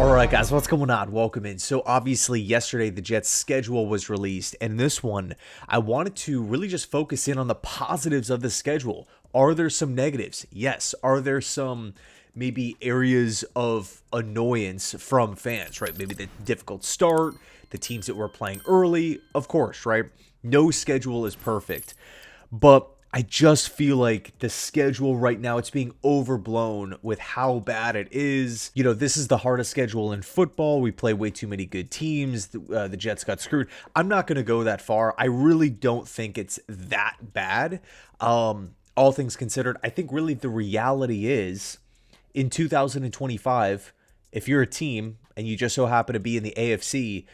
All right, guys, what's going on? Welcome in. So, obviously, yesterday the Jets' schedule was released, and this one, I wanted to really just focus in on the positives of the schedule. Are there some negatives? Yes. Are there some maybe areas of annoyance from fans, right? Maybe the difficult start, the teams that were playing early, of course, right? No schedule is perfect. But I just feel like the schedule right now, it's being overblown with how bad it is. You know, this is the hardest schedule in football. We play way too many good teams. The Jets got screwed. I'm not going to go that far. I really don't think it's that bad. All things considered, I think really the reality is in 2025, if you're a team and you just so happen to be in the AFC,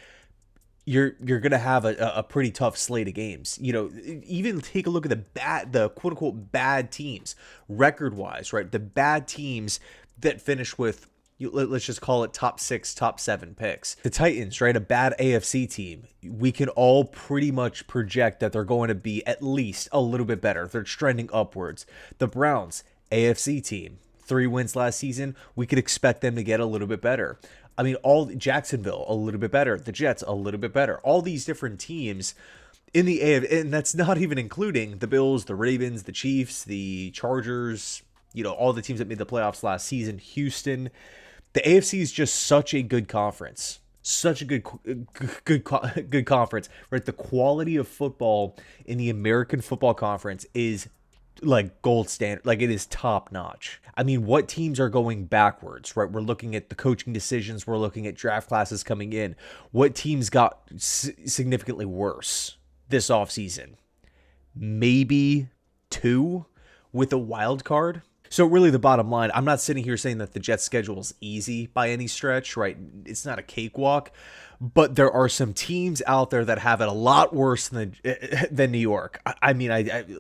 you're gonna have a pretty tough slate of games. You know, even take a look at the quote unquote bad teams record wise, right? The bad teams that finish with let's just call it top 6, top 7 picks. The Titans, right? A bad AFC team. We can all pretty much project that they're going to be at least a little bit better. They're trending upwards. The Browns, AFC team. 3 wins last season. We could expect them to get a little bit better. I mean, all Jacksonville a little bit better, the Jets a little bit better. All these different teams in the AFC, and that's not even including the Bills, the Ravens, the Chiefs, the Chargers. You know, all the teams that made the playoffs last season. Houston. The AFC is just such a good conference. Such a good conference, right? The quality of football in the American Football Conference is like gold standard, like it is top notch. I mean, what teams are going backwards, right? We're looking at the coaching decisions, we're looking at draft classes coming in. What teams got significantly worse this offseason? Maybe 2 with a wild card. So really the bottom line, I'm not sitting here saying that the Jets schedule is easy by any stretch, right? It's not a cakewalk, but there are some teams out there that have it a lot worse than New York. I mean,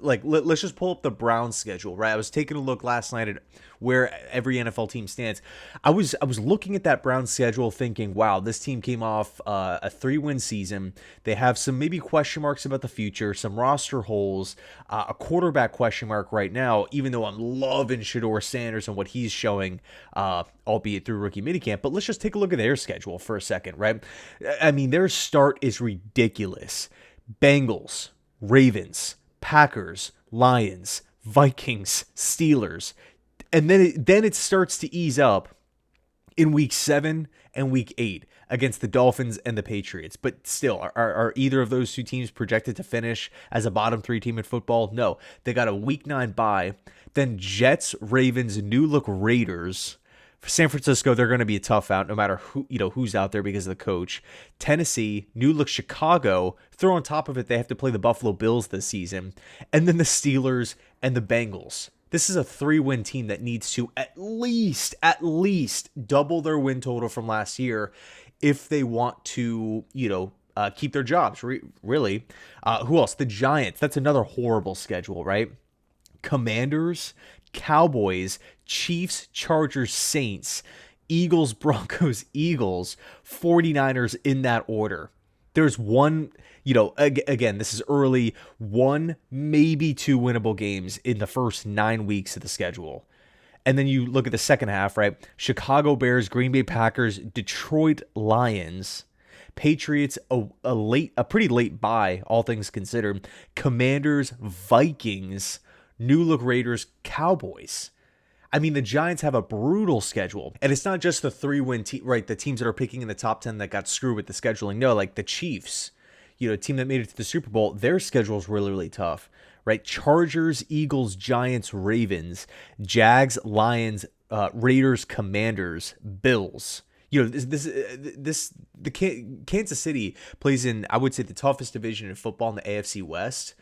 let's just pull up the Browns schedule, right? I was taking a look last night at where every NFL team stands. I was looking at that Browns schedule thinking, wow, this team came off a 3-win season. They have some maybe question marks about the future, some roster holes, a quarterback question mark right now, even though I'm loving Shedeur Sanders and what he's showing, albeit through rookie minicamp. But let's just take a look at their schedule for a second, right? I mean, their start is ridiculous. Bengals, Ravens, Packers, Lions, Vikings, Steelers. And then it starts to ease up in week 7 and week 8 against the Dolphins and the Patriots. But still, are either of those two teams projected to finish as a bottom 3 team in football? No. They got a week 9 bye. Then Jets, Ravens, new look Raiders. For San Francisco, they're going to be a tough out no matter who's out there because of the coach. Tennessee, new look Chicago. Throw on top of it, they have to play the Buffalo Bills this season. And then the Steelers and the Bengals. This is a 3-win team that needs to at least double their win total from last year if they want to, keep their jobs, really. Who else? The Giants. That's another horrible schedule, right? Commanders, Cowboys, Chiefs, Chargers, Saints, Eagles, Broncos, Eagles, 49ers in that order. There's one, again, this is early, 1, maybe 2 winnable games in the first 9 weeks of the schedule. And then you look at the second half, right? Chicago Bears, Green Bay Packers, Detroit Lions, Patriots, a pretty late bye, all things considered. Commanders, Vikings, new look Raiders, Cowboys. I mean, the Giants have a brutal schedule. And it's not just the 3-win team, right? The teams that are picking in the top 10 that got screwed with the scheduling. No, like the Chiefs, a team that made it to the Super Bowl, their schedule is really, really tough, right? Chargers, Eagles, Giants, Ravens, Jags, Lions, Raiders, Commanders, Bills. Kansas City plays in, I would say, the toughest division in football in the AFC West.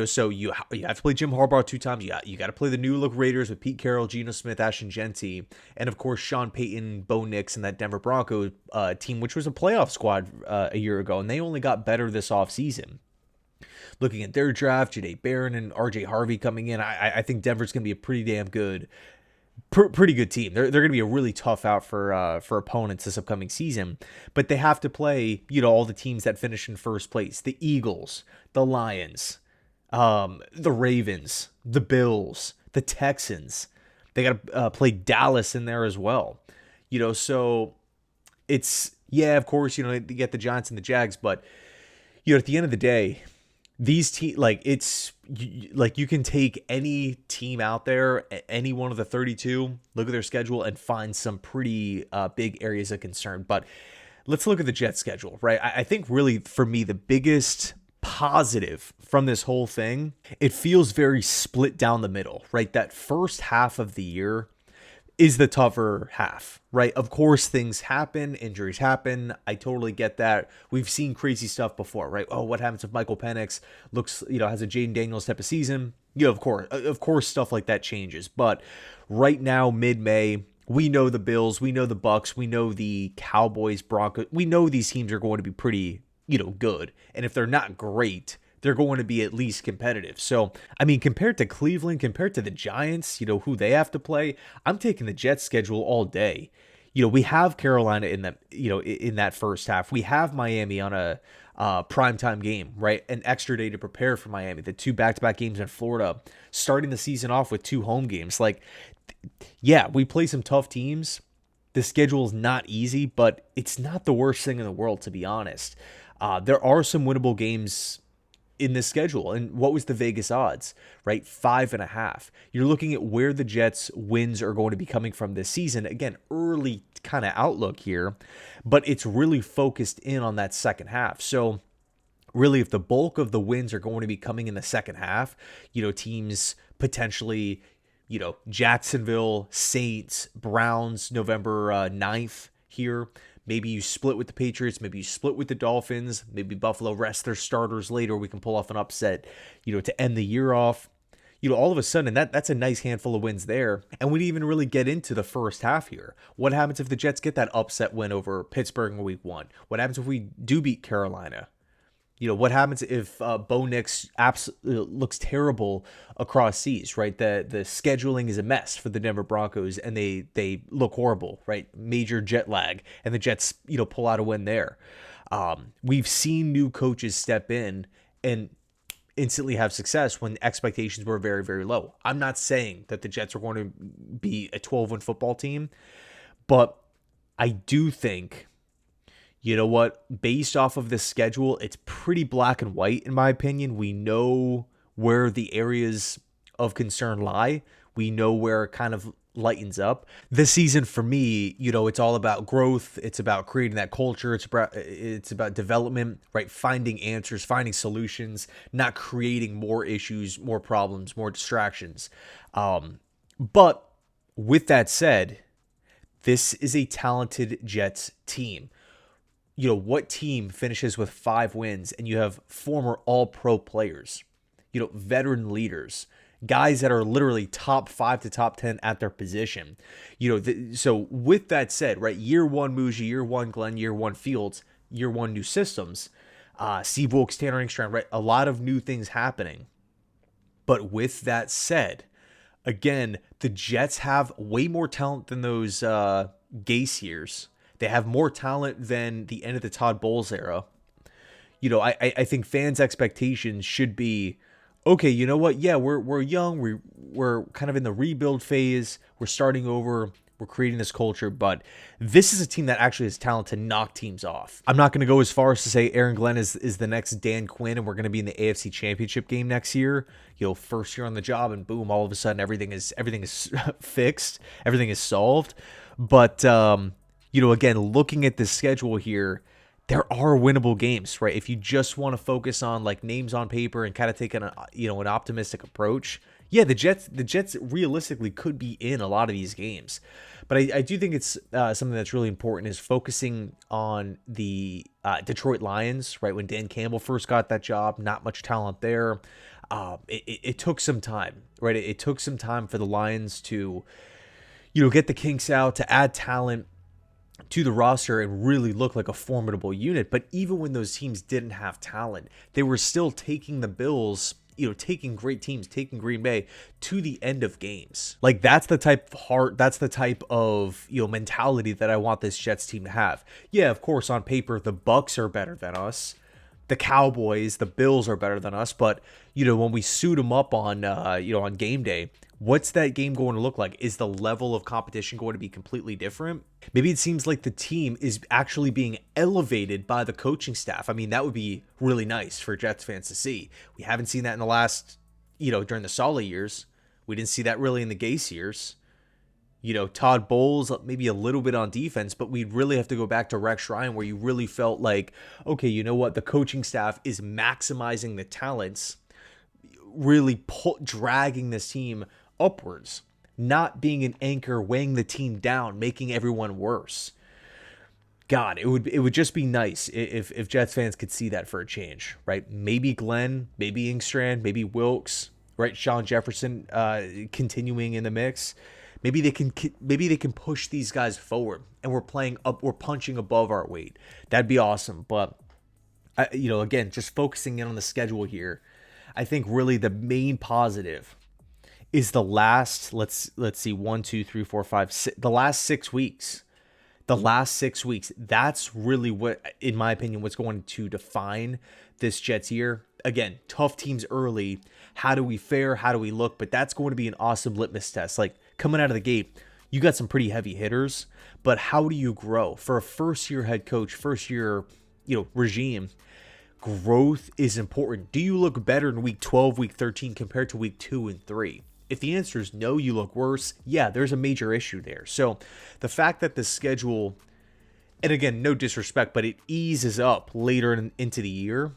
So you have to play Jim Harbaugh 2 times. You got to play the new look Raiders with Pete Carroll, Geno Smith, Ashton Genty, and of course Sean Payton, Bo Nix, and that Denver Broncos team, which was a playoff squad a year ago, and they only got better this offseason. Looking at their draft, Janae Barron and R.J. Harvey coming in, I think Denver's going to be a pretty damn good, pretty good team. They're going to be a really tough out for opponents this upcoming season, but they have to play all the teams that finish in first place: the Eagles, the Lions, the Ravens, the Bills, the Texans. They got to play Dallas in there as well. So it's, yeah, of course, you get the Giants and the Jags, but at the end of the day, these like like you can take any team out there, any one of the 32, look at their schedule and find some pretty big areas of concern. But let's look at the Jets schedule, right? I think really for me, the biggest positive from this whole thing, it feels very split down the middle, right? That first half of the year is the tougher half, right? Of course, things happen, injuries happen. I totally get that. We've seen crazy stuff before, right? Oh, what happens if Michael Penix looks, has a Jaden Daniels type of season? Of course, stuff like that changes. But right now, mid-May, we know the Bills, we know the Bucks, we know the Cowboys, Broncos. We know these teams are going to be pretty, good. And if they're not great, they're going to be at least competitive. So, I mean, compared to Cleveland, compared to the Giants, who they have to play, I'm taking the Jets schedule all day. We have Carolina in that, in that first half. We have Miami on a primetime game, right? An extra day to prepare for Miami. The 2 back-to-back games in Florida, starting the season off with 2 home games. Like, yeah, we play some tough teams. The schedule is not easy, but it's not the worst thing in the world, to be honest. There are some winnable games in this schedule. And what was the Vegas odds, right? 5.5. You're looking at where the Jets wins are going to be coming from this season. Again, early kind of outlook here, but it's really focused in on that second half. So really, if the bulk of the wins are going to be coming in the second half, teams potentially, Jacksonville, Saints, Browns, November 9th here. Maybe you split with the Patriots. Maybe you split with the Dolphins. Maybe Buffalo rests their starters later. We can pull off an upset, to end the year off. All of a sudden, that's a nice handful of wins there. And we didn't even really get into the first half here. What happens if the Jets get that upset win over Pittsburgh in week 1? What happens if we do beat Carolina? What happens if Bo Nix looks terrible across seas, right? The scheduling is a mess for the Denver Broncos, and they look horrible, right? Major jet lag, and the Jets, pull out a win there. We've seen new coaches step in and instantly have success when expectations were very, very low. I'm not saying that the Jets are going to be a 12-win football team, but I do think, based off of this schedule, it's pretty black and white, in my opinion. We know where the areas of concern lie. We know where it kind of lightens up. This season, for me, it's all about growth. It's about creating that culture. It's about development, right? Finding answers, finding solutions, not creating more issues, more problems, more distractions. But with that said, this is a talented Jets team. What team finishes with 5 wins and you have former all-pro players, veteran leaders, guys that are literally top 5 to top 10 at their position? So with that said, right, year 1 Muji, year 1 Glenn, year 1 Fields, year 1 new systems, Steve Wilkes, Tanner Engstrand, right, a lot of new things happening. But with that said, again, the Jets have way more talent than those Gase years. They have more talent than the end of the Todd Bowles era. I think fans' expectations should be, okay, you know what? Yeah, we're young. We're kind of in the rebuild phase. We're starting over. We're creating this culture. But this is a team that actually has talent to knock teams off. I'm not going to go as far as to say Aaron Glenn is the next Dan Quinn and we're going to be in the AFC Championship game next year. First year on the job and boom, all of a sudden everything is fixed. Everything is solved. But again, looking at the schedule here, there are winnable games, right? If you just want to focus on like names on paper and kind of take an optimistic approach, yeah, the Jets realistically could be in a lot of these games. But I do think it's something that's really important is focusing on the Detroit Lions, right? When Dan Campbell first got that job, not much talent there. It took some time, right? It took some time for the Lions to, get the kinks out, to add talent to the roster and really look like a formidable unit. But even when those teams didn't have talent, they were still taking the Bills, taking great teams, taking Green Bay to the end of games. Like that's the type of heart, that's the type of, mentality that I want this Jets team to have. Yeah, of course, on paper, the Bucks are better than us, the Cowboys, the Bills are better than us, but when we suit them up on on game day, what's that game going to look like? Is the level of competition going to be completely different? Maybe it seems like the team is actually being elevated by the coaching staff. I mean, that would be really nice for Jets fans to see. We haven't seen that in the last, during the Saleh years. We didn't see that really in the Gase years. Todd Bowles, maybe a little bit on defense, but we'd really have to go back to Rex Ryan where you really felt like, okay, you know what? The coaching staff is maximizing the talents, really dragging this team upwards, not being an anchor, weighing the team down, making everyone worse. God, it would just be nice if Jets fans could see that for a change, right? Maybe Glenn, maybe Ingstrand, maybe Wilkes, right? Sean Jefferson continuing in the mix. Maybe they can push these guys forward, and we're punching above our weight. That'd be awesome. But again, just focusing in on the schedule here, I think really the main positive is the last let's see 1, 2, 3, 4, 5, 6, the last 6 weeks. The last 6 weeks, that's really what, in my opinion, what's going to define this Jets year. Again, tough teams early. How do we fare? How do we look? But that's going to be an awesome litmus test. Like, coming out of the gate, you got some pretty heavy hitters, but how do you grow? For a first-year head coach, first-year, regime, growth is important. Do you look better in week 12, week 13 compared to week 2 and 3? If the answer is no, you look worse, yeah, there's a major issue there. So the fact that the schedule, and again, no disrespect, but it eases up later into the year,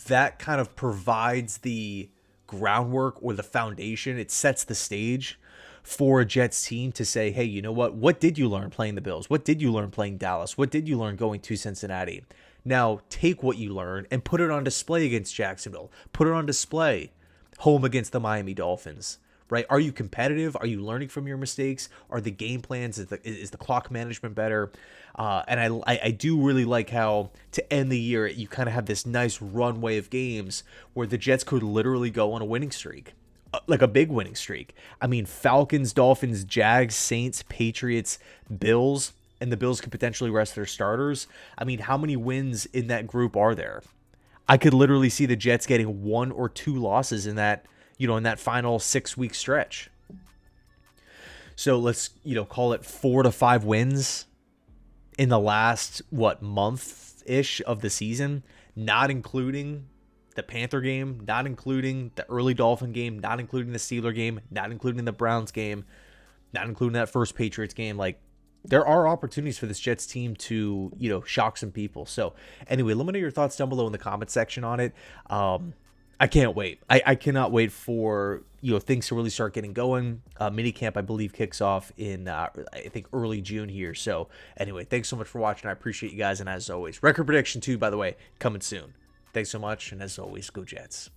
that kind of provides the groundwork or the foundation. It sets the stage for a Jets team to say, hey, you know what? What did you learn playing the Bills? What did you learn playing Dallas? What did you learn going to Cincinnati? Now take what you learned and put it on display against Jacksonville. Put it on display home against the Miami Dolphins, right? Are you competitive? Are you learning from your mistakes? Are the game plans, is the clock management better? And I do really like how to end the year, you kind of have this nice runway of games where the Jets could literally go on a winning streak, like a big winning streak. I mean, Falcons, Dolphins, Jags, Saints, Patriots, Bills, and the Bills could potentially rest their starters. I mean, how many wins in that group are there? I could literally see the Jets getting 1 or 2 losses in that, in that final 6-week stretch. So let's, call it 4 to 5 wins in the last, month-ish of the season, not including the Panther game, not including the early Dolphin game, not including the Steeler game, not including the Browns game, not including that first Patriots game. Like, there are opportunities for this Jets team to, shock some people. So anyway, let me know your thoughts down below in the comment section on it. I can't wait. I cannot wait for, things to really start getting going. Minicamp, I believe, kicks off in, I think, early June here. So anyway, thanks so much for watching. I appreciate you guys. And as always, record prediction too, by the way, coming soon. Thanks so much. And as always, go Jets.